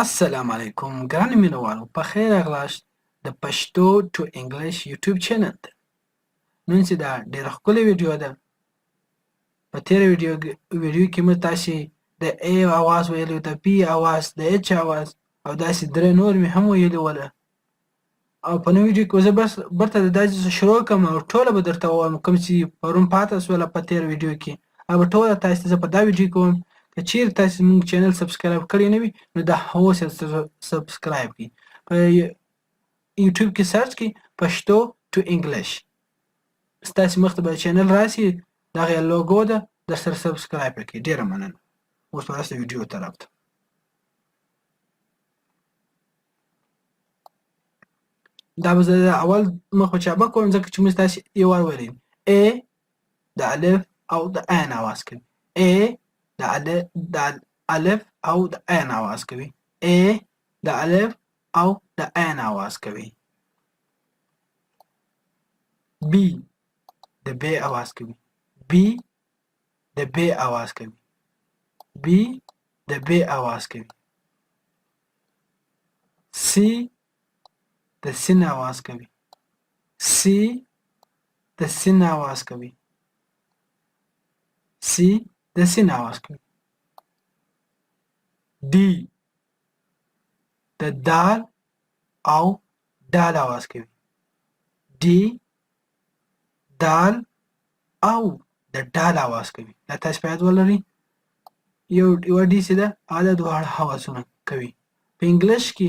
السلام علیکم ګرانو مینوالو په خیر راغلاست د پښتو ټو انګلیش یوټیوب چینل ته نن چې دا ډېره ښکلې ویډیو ده په تېره ویډیو کې موږ تاسې د A اواز ویلو د B اواز د H اواز او داسې درې نور مې هم ویلي وله او په نوې ویډیو کې زه بس برته د داسې شروع کوم او ټوله به درته ووایم کوم چې پرون پاته سوله په تېره ویډیو کې هغه به ټوله تاسې ته زه په دا ویډیو کې ووایم که چیرې تاسې زموږ چینل سبسکرایب کړی نه وي نو دا اوس یې سبسکرایب کړئ په یوټیوب کې سرچ کړئ پښتو ټو انګلیش ستاسې مخ ته به چینل راسي د هغې لوګو ده درسره سبسکرایب یې کړئ ډېره مننه اوس به راسه ویډیو طرف ته دا به زه د اول مخ په چابک کوم ځکه چې موږ تاسې یو وار ویلی A د الف او د عین اواز کوي A د الف او د عین اواز کوي A د الف او د عین اواز کوي B د ب اواز کوي B د ب اواز کوي B د ب اواز کوي C د سین اواز کوي C د سین اواز کوي C د سین اواز کوي D د دال او دال اواز کوي D دال او د ډال اواز کوي دا تاسو باید ولرئ یو ډي چې ده هغه د دواړه اوازونه کوي په انګلیش کې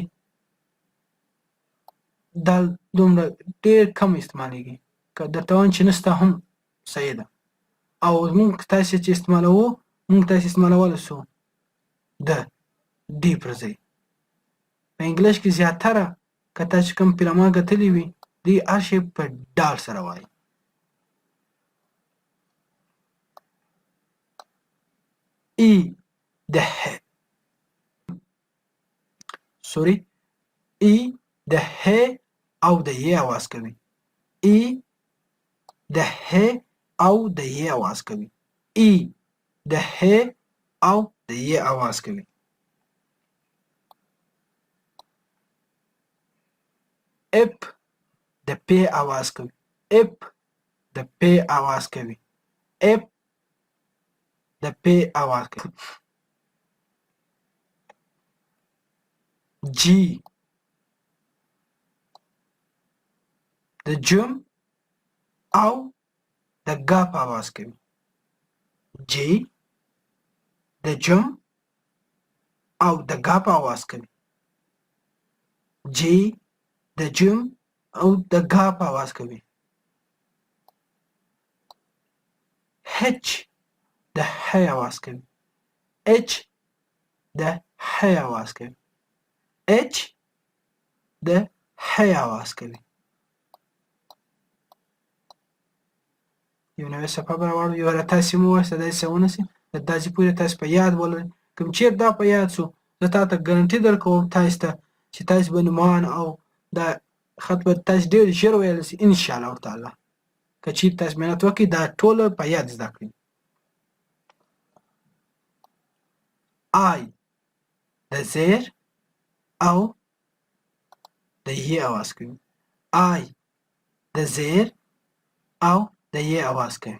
دال دومره ډېر کم استعمالیږي که درته وایم چې نشته هم صحیح ده او موږ تاسې چې استعمالوو موږ تاسې استعمالولی سو د ډي پر ځای په انګلیش کې زیاتره که تاسې کوم فلمونه کتلي وي دوی هر شی په ډال سره وایي ای د ه سوري ای د ه او د ی اواز کوي ای د ه او د ی اواز کوي ای د ه او د ی اواز کوي اپ د پ اواز کوي اپ د پ اواز کوي اپ د پ اواز کوي جی د جم او د ګ په اواز کوي جی د جم او د ګ په اواز کوي جی د جم او د ګ په اواز کوي هچ د ح اواز کوي اچ د ح اواز کوي اچ د ح اواز کوي یو نوې صفحه به راوړو یو تاسې مو ووایاست داسې ونه شي د داسې پورې تاسې په یاد ولرئ کوم چېرې دا په یاد شو زه تا ته ګارنټي درکوم تاسې ته چې تاسې به نومان او دا خط به تاسې ډېر ژر ویلی شي انشاءالله تعالی که چېرې تاسې محنت وکړئ دا ټوله په یاد زده کړئ آی د زیر او د ی اواز کوي آی د زیر او د ی اواز کوي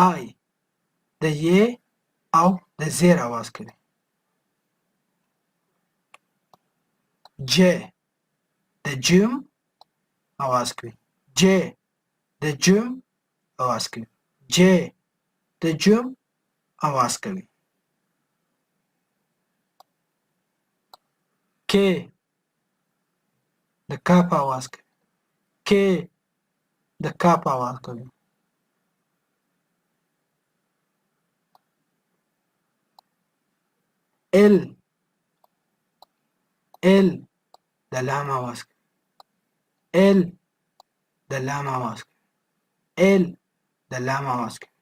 آی د ی او د زیر اواز کوي ج د جم اواز کوي ج د جم اواز کوي ج د جم اواز کوي ک د کاپ اواز کوي ک د کاپ اواز کوي ال ال د لام اواز کوي ال د لام اواز کوي ال د لام اواز کوي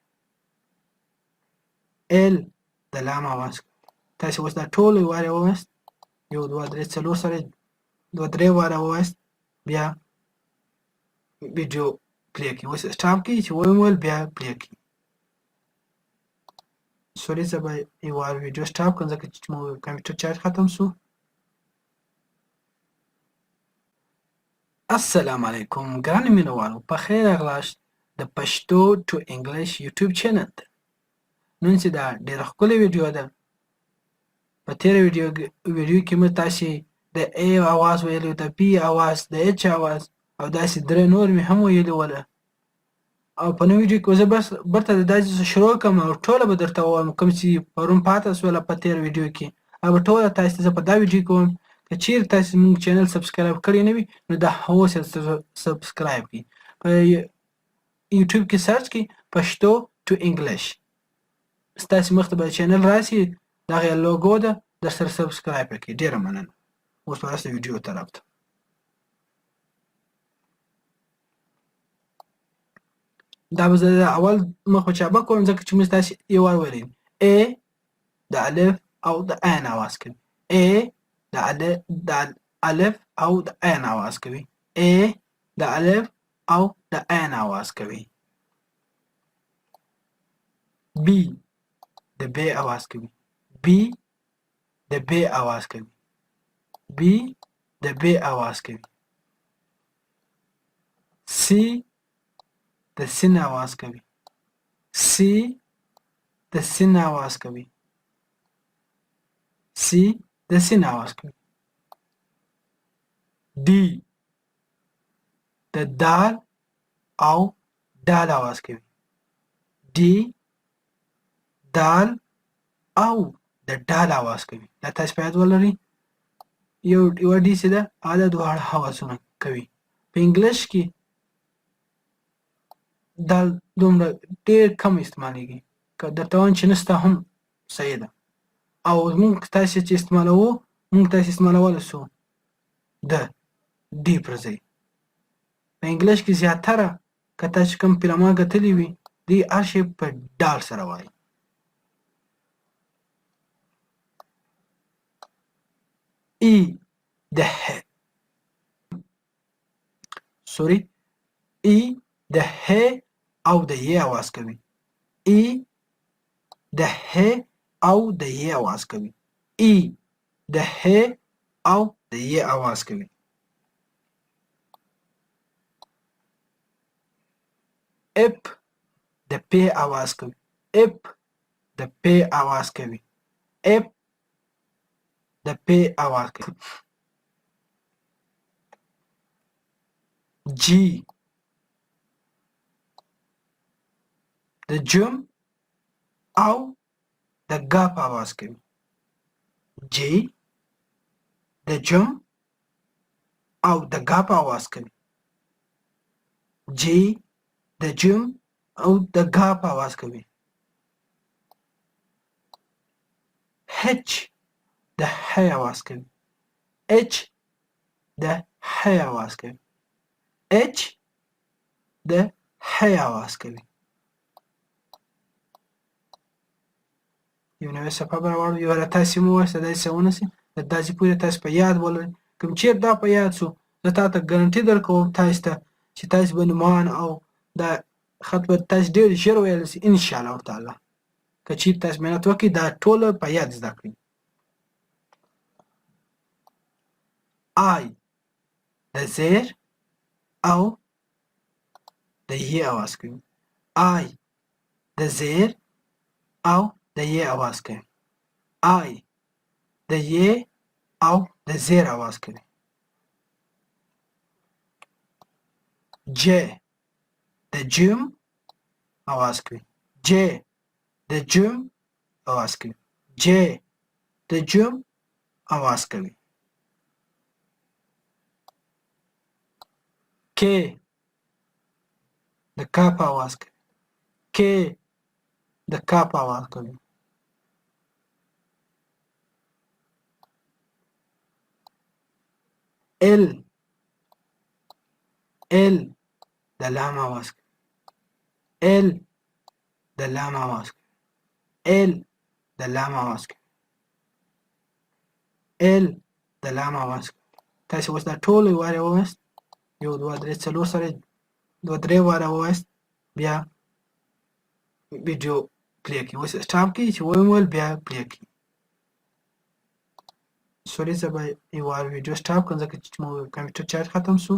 ال د لام اواز کوي تاسې اوس دا ټول یو وار ووایاست یو دوه درې څلور سره دوه درې واره ووایاست بیا ویډیو پلی کړئ اوس سټاپ کړئ چې ویم ویل بیا پلی کړئ سوري زه به یو وار ویډیو سټاپ کړم ځکه چې مو کمپیوټر چارج ختم شو السلام علیکم ګرانو مینوالو په خیر راغلاست د پښتو ټو انګلیش یوټیوب چینل ته نن چې دا ډېره ښکلې ویډیو ده په تېره ویډیو کې موږ تاسې د A اواز ویلو د B اواز د H اواز او داسې درې نور مې هم ویلي وله او په نوې ویډیو کې زه بس برته د داسې شروع کوم او ټوله به درته ووایم کوم چې پرون پاته سوله په تېره ویډیو کې او ټوله تاسې ته زه په دا ویډیو کې ووایم که چیرې تاسې زموږ چینل سبسکرایب کړی نه وي نو دا اوس یې سبسکرایب کړئ په یوټیوب کې سرچ کړئ پښتو ټو انګلیش ستاسې مخ ته به چینل راسي دغه یې لوګو ده درسره سبسکرایب یې کړئ ډېره مننه اوس به راسه ویډیو طرف ته دا به زه د اول مخ په چابک کوم ځکه چې موږ تاسې یو وار ویلی A د الف او د عین اواز کوي A د الف او د عین اواز کوي A د الف او د عین اواز کوي B د ب اواز کوي B د ب اواز کوي B د ب اواز کوي C د سین اواز کوي C د سین اواز کوي C د سین اواز کوي D د دال او دال اواز کوي D دال او د ډال اواز کوي دا تاسو په یاد ولرئ یو ډي چې ده هغه د دواړه اوازونه کوي په انګلیش کې دال دومره ډېر کم استعمالیږي که درته وایم چې نسته هم صحیح ده او موږ تاسې چې استعمالوو موږ تاسې استعمالولی سو د ډي پر ځای په انګلیش کې زیاتره که تاسې کوم فلمونه کتلي وي دوی هر شی په ډال سره وایي ای د ه سوري ای د ه او د ی اواز کوي ای د ه او د ی اواز کوي ای د ه او د ی اواز کوي اپ د پ اواز کوي اپ د پ اواز کوي اپ د پ اواز کوي جی د جم او د ګ په اواز کوي جی د جم او د ګ په اواز کوي جی د جم او د ګ په اواز کوي هچ د ح اواز کوي اچ د ح اواز کوي اچ د ح اواز کوي یو نوې صفحه به راوړو یو را تاسې مو ووایاست داسې ونه شي داسې پورې تاسې په یاد ولرئ کوم چېرې دا په یاد شو زه تا ته ګارنټي درکوم تاسې ته چې تاسې به نومان او دا خط به تاسې ډېر ژر ویلی شي انشاءالله تعالی که چېرې تاسې محنت وکړئ دا ټوله په یاد زده کړئ آی د زیر او د ی اواز کوي آی د زیر او د ی اواز کوي آی د ی او د زیر اواز کوي ج د جم اواز کوي ج د جم اواز کوي ج د جم اواز کوي ک د کاپ اواز کوي ک د کاپ اواز کوي ال د لام اواز کوي ال د لام اواز کوي ال د لام اواز کوي ال د لام اواز کوي تاسې اوس دا ټول یو وار ووایاست یو دوه درې څلور سره دوه درې واره ووایاست بیا ویډیو پلی کړئ اوس سټاپ کړئ چې ویم ویل بیا پلی کړئ سوري زه به یو وار ویډیو سټاپ کړم ځکه چې مو کمپیوټر چارج ختم شو